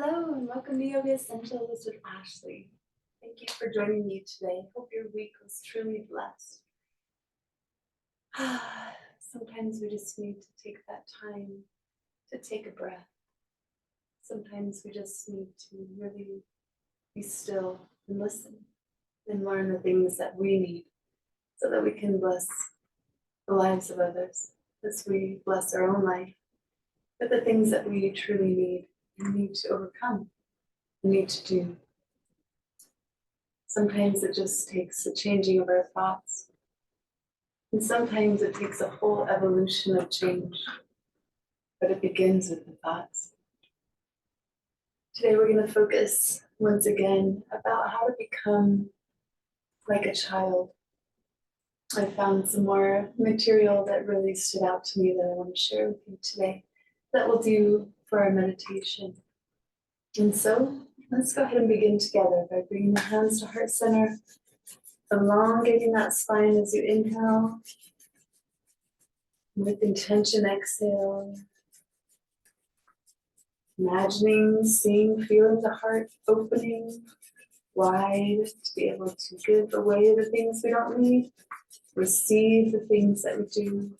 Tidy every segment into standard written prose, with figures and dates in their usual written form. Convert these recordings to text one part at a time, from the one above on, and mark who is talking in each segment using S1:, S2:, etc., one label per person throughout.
S1: Hello and welcome to Yoga Essentials with Ashley. Thank you for joining me today. Hope your week was truly blessed. Sometimes we just need to take that time to take a breath. Sometimes we just need to really be still and listen and learn the things that we need so that we can bless the lives of others as we bless our own life. But the things that we truly need, we need to overcome, we need to do. Sometimes it just takes the changing of our thoughts. And sometimes it takes a whole evolution of change, but it begins with the thoughts. Today we're going to focus once again about how to become like a child. I found some more material that really stood out to me that I want to share with you today that we'll do for our meditation. And so let's go ahead and begin together by bringing the hands to heart center, elongating that spine as you inhale. With intention, exhale. Imagining, seeing, feeling the heart opening wide to be able to give away the things we don't need, receive the things that we do.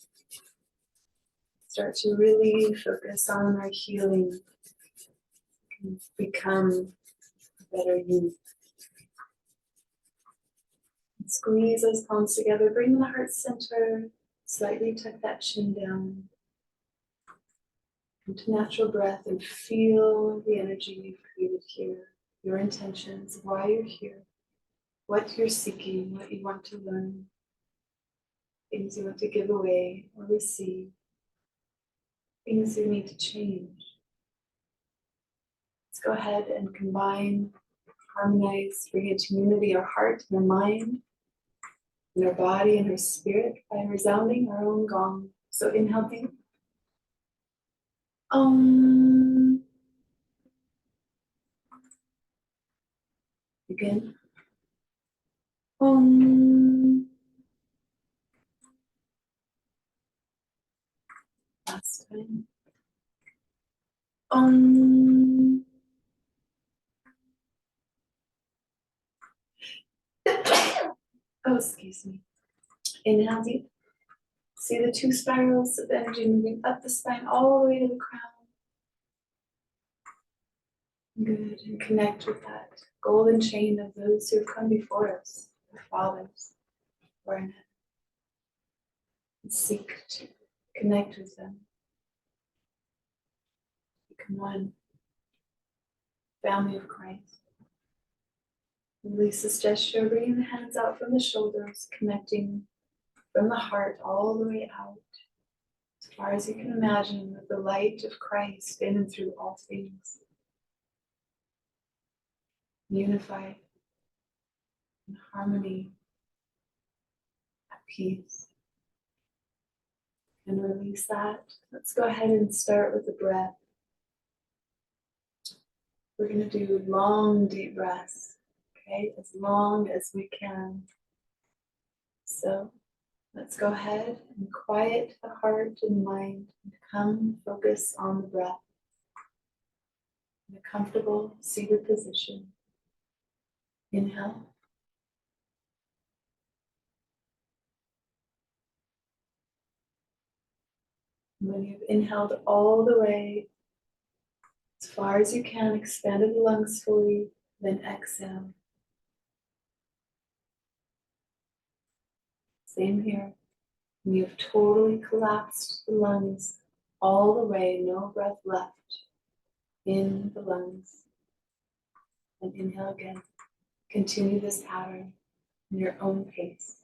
S1: Start to really focus on our healing and become a better you. Squeeze those palms together, bring the heart center, slightly tuck that chin down. Into natural breath and feel the energy you've created here, your intentions, why you're here, what you're seeking, what you want to learn, things you want to give away or receive, things you need to change. Let's go ahead and combine, harmonize, bring into unity our heart and our mind, and our body and our spirit by resounding our own gong. So inhale deep. Om. Begin. Om. Last time. Om. Oh, excuse me. Inhale deep. See the two spirals of energy moving up the spine all the way to the crown. Good. And connect with that golden chain of those who have come before us, our fathers, or in heaven. And seek to connect with them. Become one. Family of Christ. Release this gesture, bringing the hands out from the shoulders, connecting from the heart all the way out, as far as you can imagine, with the light of Christ in and through all things. Unified, in harmony, at peace. And release that. Let's go ahead and start with the breath. We're going to do long, deep breaths, okay, as long as we can. So let's go ahead and quiet the heart and mind and come focus on the breath in a comfortable seated position. Inhale. When you've inhaled all the way as far as you can, expanded the lungs fully, then exhale. Same here. When you've totally collapsed the lungs all the way, no breath left in the lungs. And inhale again. Continue this pattern in your own pace.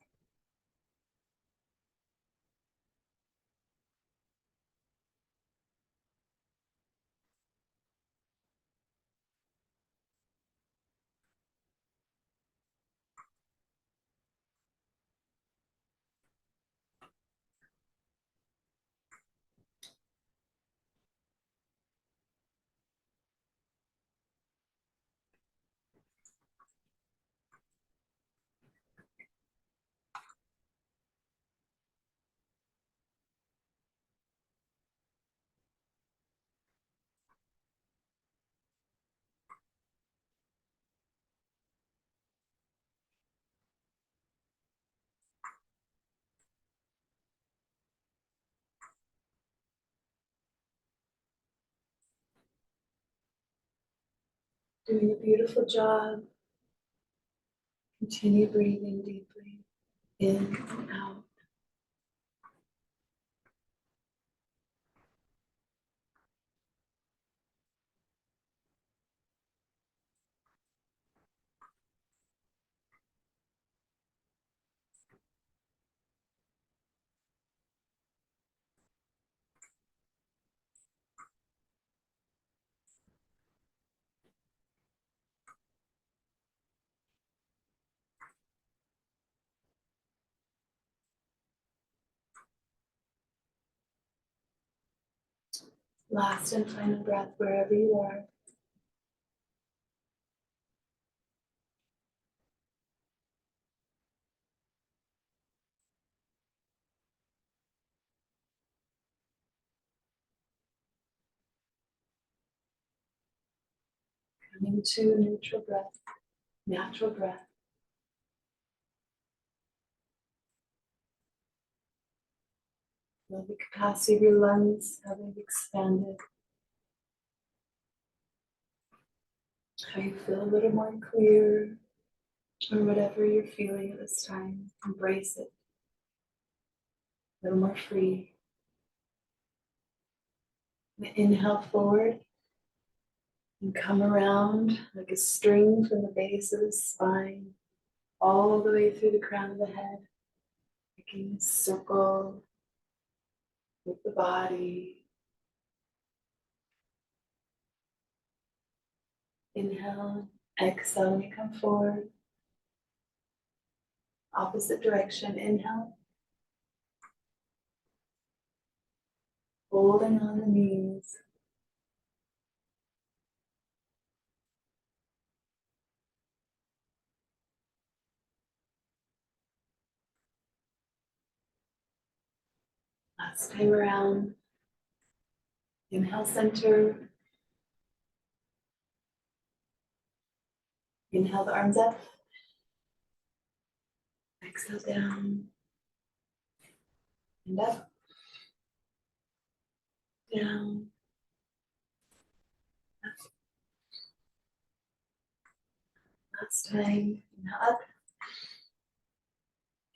S1: Doing a beautiful job. Continue breathing deeply in and out. Last and final breath wherever you are. Coming to neutral breath, natural breath. Feel the capacity of your lungs, how they've expanded. How you feel a little more clear, or whatever you're feeling at this time. Embrace it. A little more free. And inhale forward and come around like a string from the base of the spine all the way through the crown of the head, making a circle with the body. Inhale, exhale when you come forward. Opposite direction, inhale. Holding on the knees. Last time around. Inhale, center. Inhale the arms up. Exhale down. And up. Down. Up. Last time. Inhale up.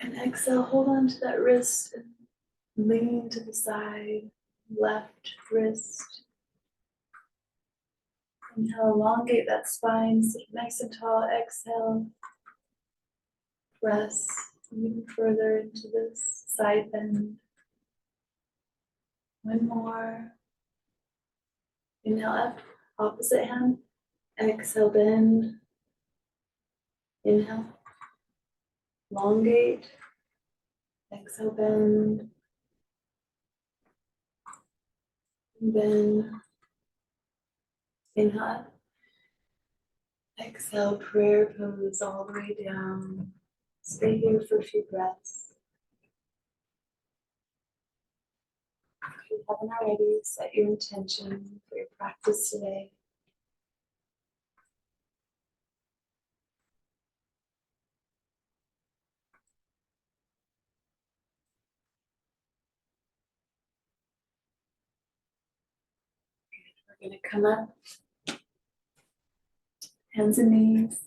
S1: And exhale, hold on to that wrist and lean to the side. Left wrist. Inhale, elongate that spine, sit nice and tall. Exhale. Press even further into this side bend. One more. Inhale up, opposite hand. Exhale, bend. Inhale. Elongate. Exhale, bend. Bend. Inhale up. Exhale, prayer pose all the way down. Stay here for a few breaths. If you haven't already, set your intention for your practice today. We're going to come up, hands and knees.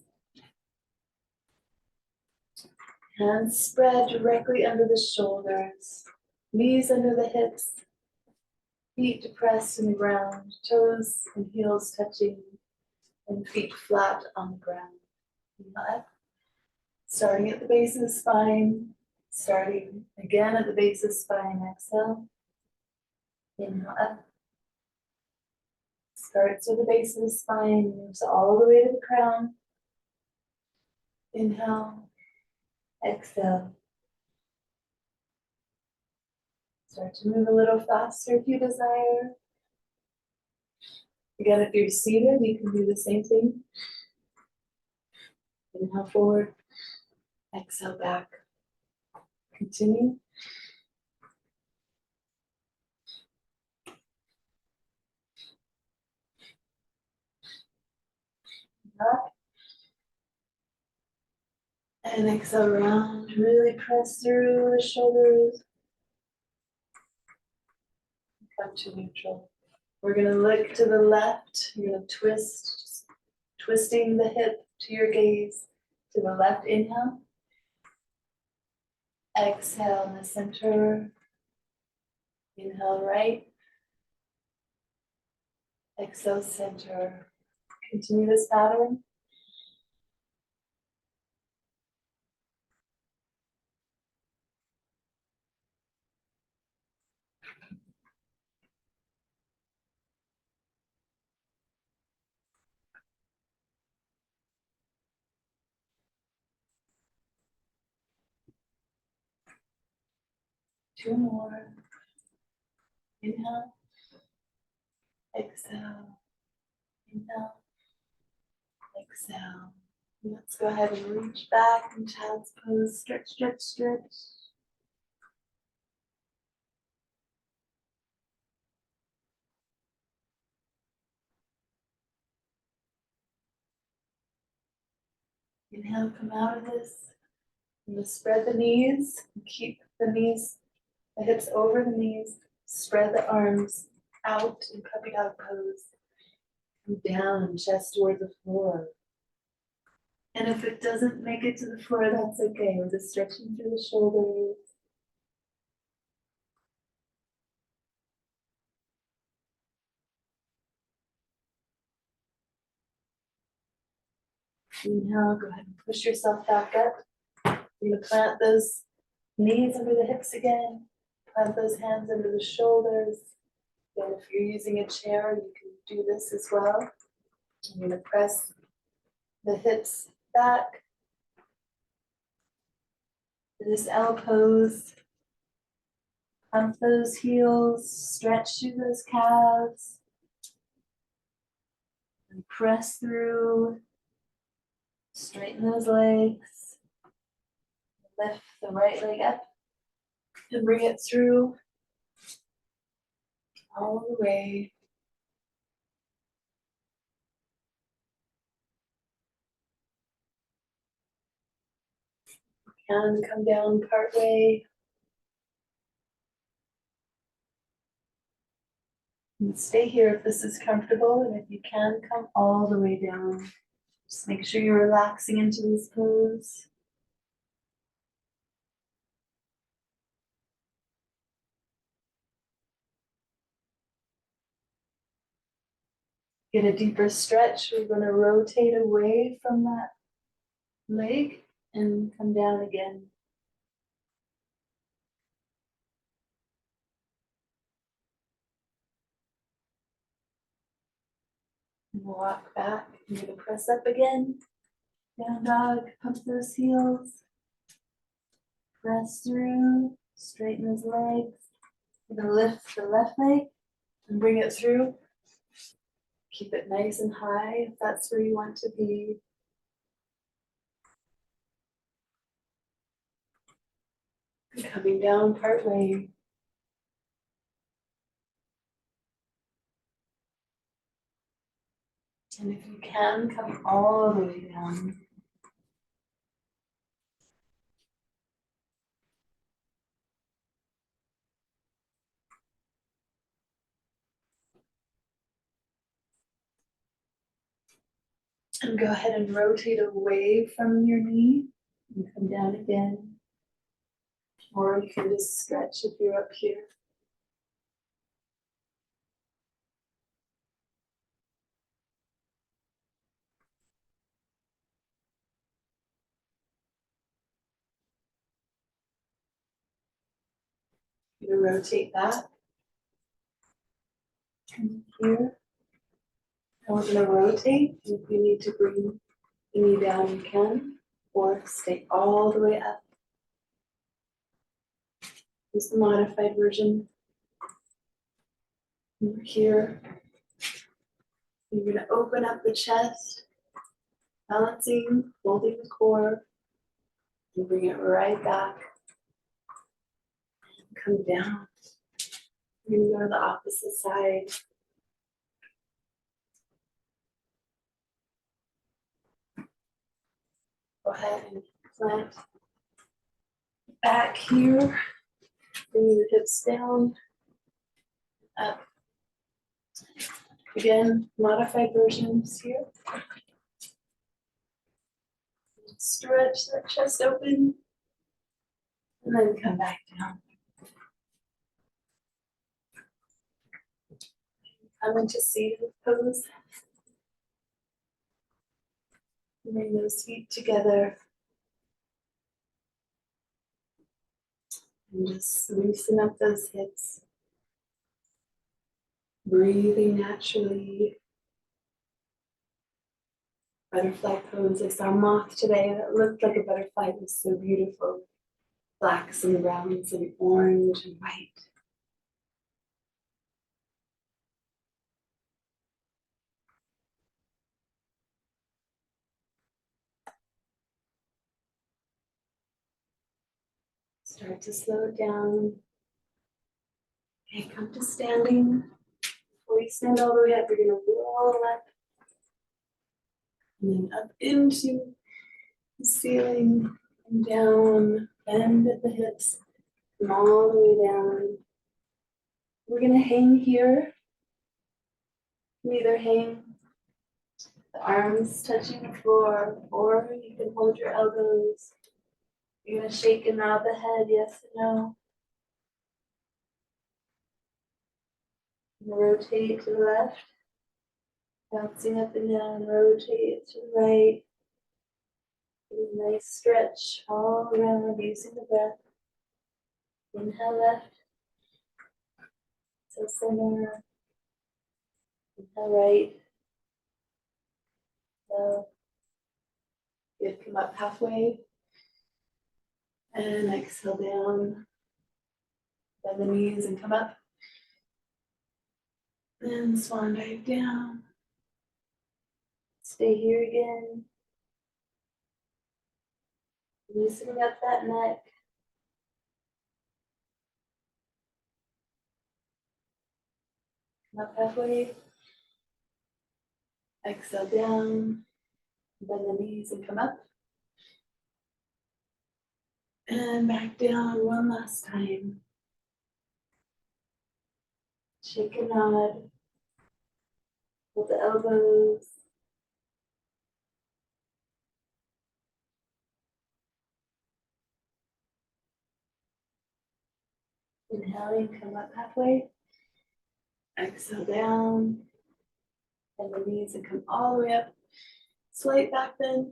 S1: Hands spread directly under the shoulders, knees under the hips, feet depressed in the ground, toes and heels touching, and feet flat on the ground. Inhale up, starting at the base of the spine, starting again at the base of the spine. Exhale. Inhale up. Starts at the base of the spine, moves all the way to the crown. Inhale. Exhale. Start to move a little faster if you desire. Again, if you're seated, you can do the same thing. Inhale forward. Exhale back. Continue. Up. And exhale around. Really press through the shoulders. Come to neutral. We're going to look to the left. You're going to twist. Just Twisting the hip to your gaze to the left, inhale. Exhale in the center. Inhale right. Exhale center. Continue this pattern. Two more. Inhale. Exhale. Inhale. Exhale. Let's go ahead and reach back in child's pose. Stretch, stretch, stretch. Inhale, come out of this. And just spread the knees. Keep the knees, the hips over the knees. Spread the arms out in puppy dog pose. Come down, chest toward the floor. And if it doesn't make it to the floor, that's okay. We're just stretching through the shoulders. Inhale, go ahead and push yourself back up. You're gonna plant those knees under the hips again. Plant those hands under the shoulders. And if you're using a chair, you can do this as well. You're gonna press the hips back. This L pose. Pump those heels, stretch through those calves. And press through. Straighten those legs. Lift the right leg up and bring it through all the way. And come down part way. And stay here if this is comfortable, and if you can, come all the way down. Just make sure you're relaxing into this pose. Get a deeper stretch. We're going to rotate away from that leg and come down again. And walk back. You're going to press up again. Down dog. Pump those heels. Press through. Straighten those legs. You're going to lift the left leg and bring it through. Keep it nice and high if that's where you want to be. Coming down part way. And if you can, come all the way down. And go ahead and rotate away from your knee and come down again. Or you can just stretch if you're up here. You're going to rotate back. And here. And we're going to rotate. If you need to bring the knee down, you can. Or stay all the way up. This is the modified version. Over here. You're going to open up the chest, balancing, holding the core, and bring it right back. And come down. You're going to go to the opposite side. Go ahead and plant back here. Bring the hips down, up. Again, modified versions here. Stretch that chest open. And then come back down. Come into seated pose. Bring those feet together. And just loosen up those hips. Breathing naturally. Butterfly pose. I saw a moth today that looked like a butterfly. It was so beautiful. Blacks and browns and orange and white. Start to slow it down. Okay, come to standing. Before you stand all the way up, you're going to roll up. And then up into the ceiling and down. Bend at the hips. Come all the way down. We're going to hang here. You can either hang the arms touching the floor, or you can hold your elbows. You're going to shake and nod the head, yes or no. Rotate to the left. Bouncing up and down, rotate to the right. A nice stretch all around using the breath. Inhale left. So center. Inhale right. So good. Come up halfway. And exhale down. Bend the knees and come up. And swan dive down. Stay here again. Loosening up that neck. Come up halfway. Exhale down. Bend the knees and come up. And back down one last time. Shake and nod. Hold the elbows. Inhaling, come up halfway. Exhale down. Bend the knees and come all the way up. Slight back bend.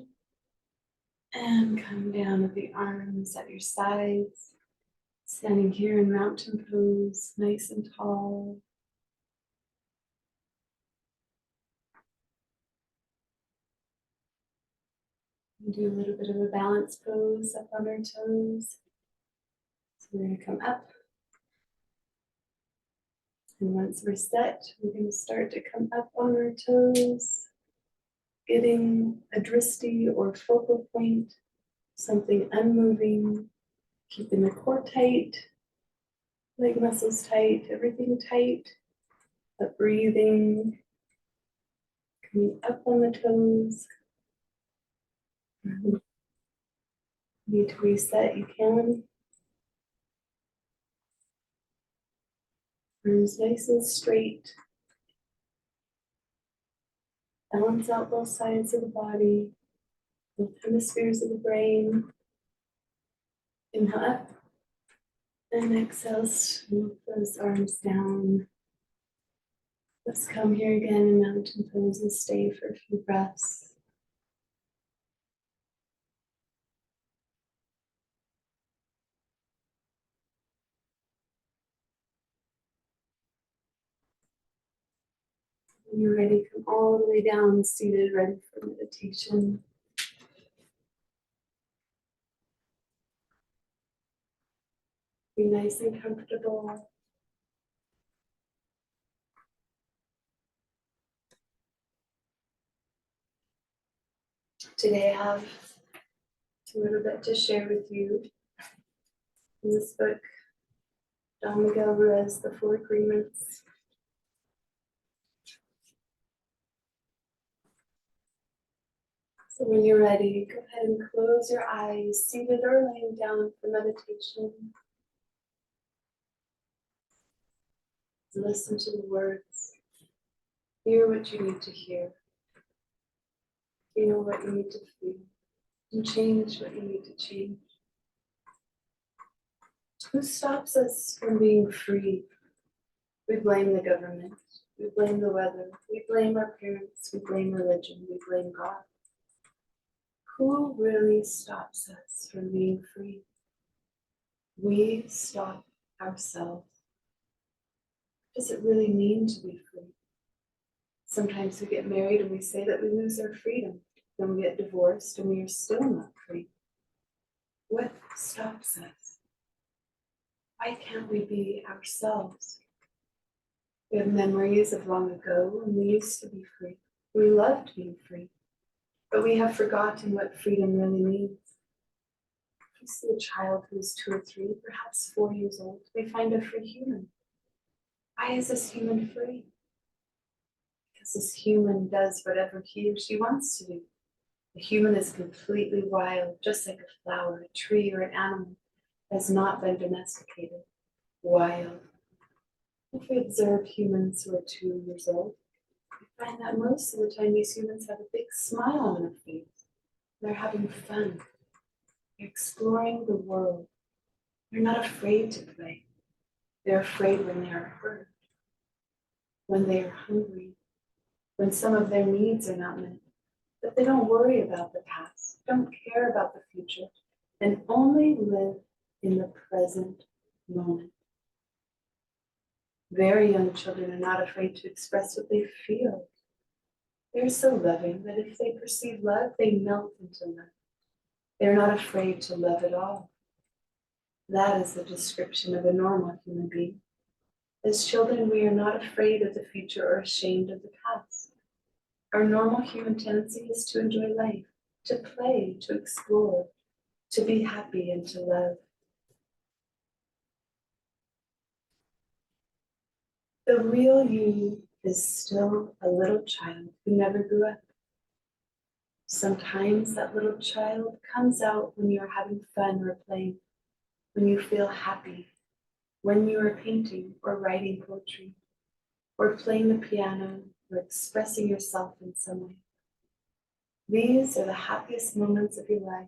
S1: And come down with the arms at your sides. Standing here in mountain pose, nice and tall. And do a little bit of a balance pose up on our toes. So we're going to come up. And once we're set, we're going to start to come up on our toes, getting a drishti or focal point, something unmoving, keeping the core tight, leg muscles tight, everything tight, but breathing, coming up on the toes. Need to reset, you can. Arms nice and straight. Balance out both sides of the body, both hemispheres of the brain. Inhale up. And exhale, smooth those arms down. Let's come here again in mountain pose and stay for a few breaths. When you're ready, come all the way down, seated, ready for meditation. Be nice and comfortable. Today I have a little bit to share with you. In this book, Don Miguel Ruiz, The Four Agreements. So when you're ready, go ahead and close your eyes, seated or laying down for meditation. Listen to the words. Hear what you need to hear. Feel what you need to feel. And change what you need to change. Who stops us from being free? We blame the government. We blame the weather. We blame our parents. We blame religion. We blame God. Who really stops us from being free? We stop ourselves. What does it really mean to be free? Sometimes we get married and we say that we lose our freedom. Then we get divorced and we are still not free. What stops us? Why can't we be ourselves? We have memories of long ago when we used to be free. We loved being free, but we have forgotten what freedom really means. If you see a child who is 2 or 3, perhaps 4 years old, we find a free human. Why is this human free? Because this human does whatever he or she wants to do. The human is completely wild, just like a flower, a tree, or an animal that has not been domesticated. Wild. If we observe humans who are 2 years old, we find that most of the time these humans have a big smile on their face. They're having fun. They're exploring the world. They're not afraid to play. They're afraid when they are hurt, when they are hungry, when some of their needs are not met. But they don't worry about the past, don't care about the future, and only live in the present moment. Very young children are not afraid to express what they feel. They're so loving that if they perceive love, they melt into love. They're not afraid to love at all. That is the description of a normal human being. As children, we are not afraid of the future or ashamed of the past. Our normal human tendency is to enjoy life, to play, to explore, to be happy, and to love. The real you is still a little child who never grew up. Sometimes that little child comes out when you are having fun or playing, when you feel happy, when you are painting or writing poetry, or playing the piano, or expressing yourself in some way. These are the happiest moments of your life.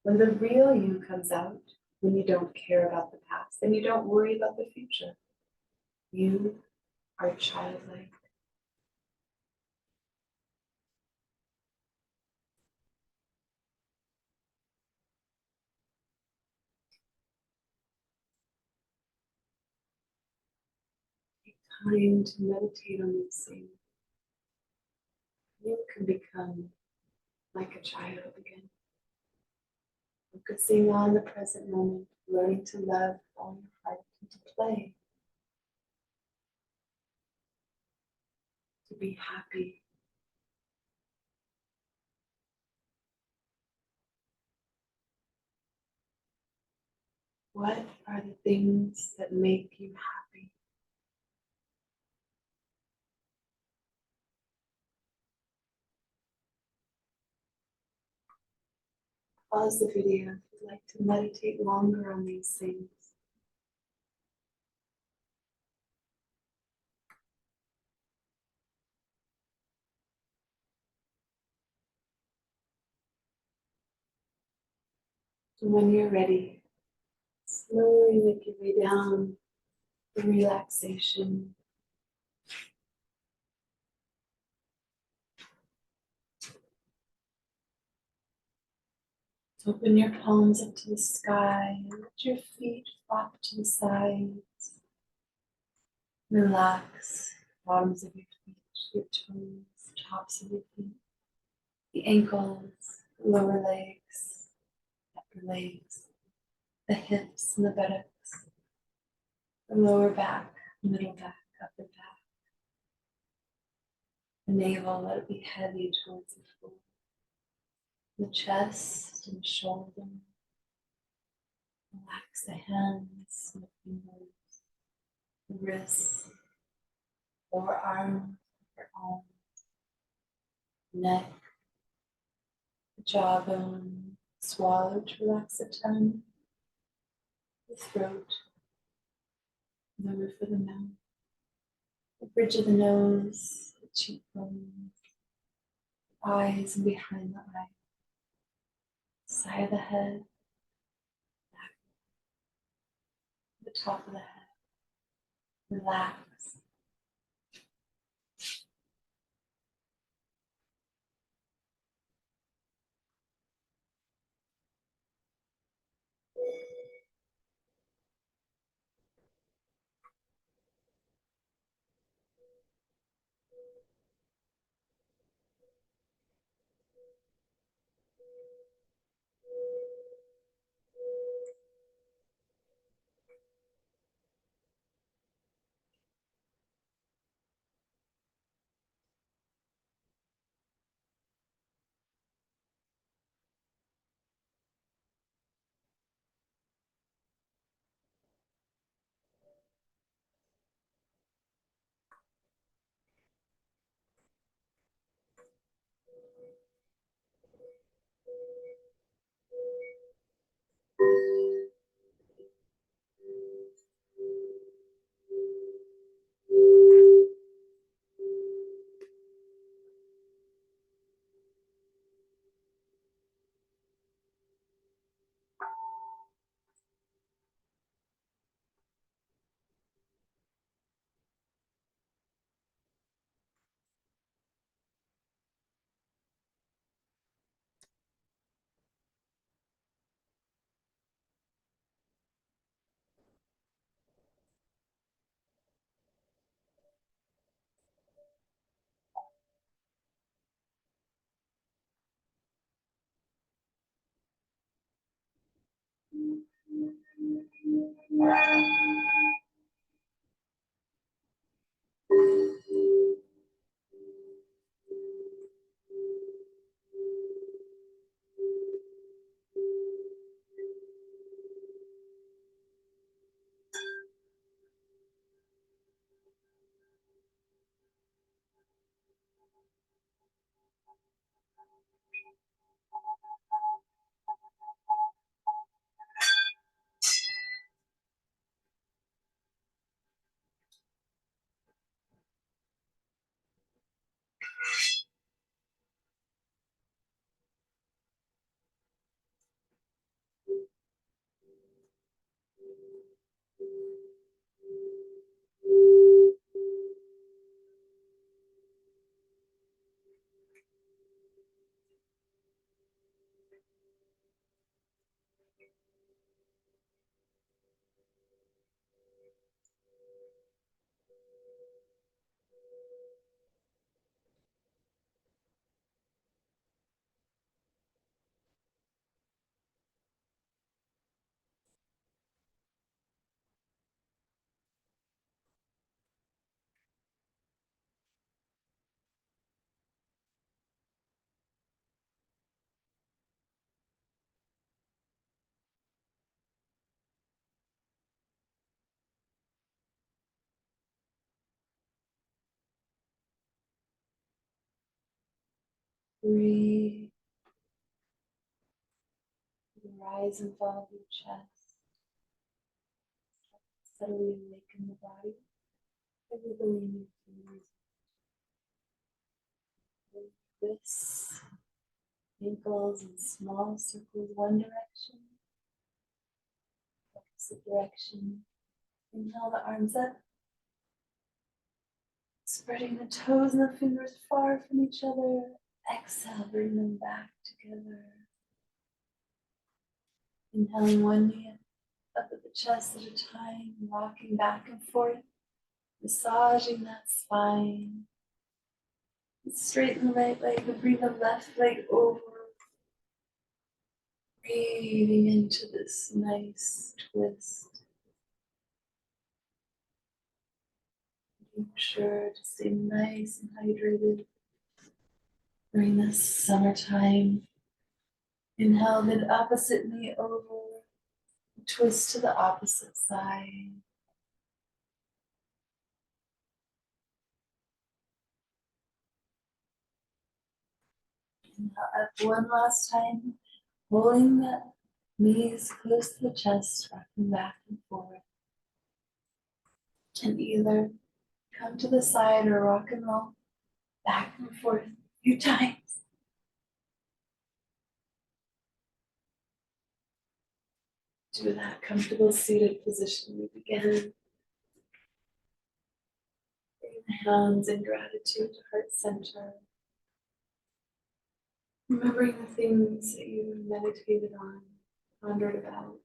S1: When the real you comes out, when you don't care about the past and you don't worry about the future. You are childlike. Take time to meditate on these things. You can become like a child again. Focusing on the present moment, learning to love with all your heart and to play, to be happy. What are the things that make you happy? Pause the video if you'd like to meditate longer on these things. And when you're ready, slowly make your way down the relaxation. Open your palms up to the sky and let your feet flop to the sides. Relax bottoms of your feet, your toes, tops of your feet, the ankles, the lower legs, upper legs, the hips and the buttocks, the lower back, middle back, upper back, the navel, let it be heavy towards the floor, the chest and the shoulder. Relax the hands and the fingers, the wrists, forearms, your arms, neck, the jawbone, swallow to relax the tongue, the throat, the roof of the mouth, the bridge of the nose, the cheekbones, the eyes and behind the eyes, side of the head, back to the top of the head. Relax. Breathe. Rise and fall of your chest. Steadily awaken the body. Wiggling your fingers, wrists, ankles in small circles one direction, opposite direction. Inhale the arms up, spreading the toes and the fingers far from each other. Exhale, bring them back together. Inhaling one knee up at the chest at a time, rocking back and forth, massaging that spine. Straighten the right leg and bring the left leg over. Breathing into this nice twist. Make sure to stay nice and hydrated during this summertime. Inhale, then opposite knee over. Twist to the opposite side. Inhale up one last time, pulling the knees close to the chest, rocking back and forth. And either come to the side or rock and roll back and forth a few times. to that comfortable seated position, we begin. Bring the hands in gratitude to heart center. Remembering the things that you meditated on, pondered about.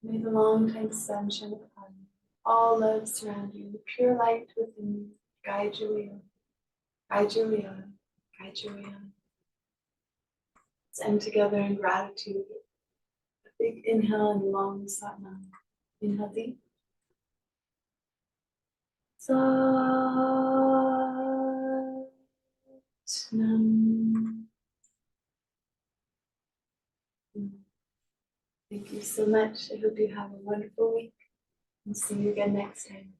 S1: May the long time sun shine upon you. All love surround you. The pure light within you. Guide you in. Guide you in. Guide you in. Let's end together in gratitude. A big inhale and long Satnam. Inhale deep. Satnam. Thank you so much. I hope you have a wonderful week and see you again next time.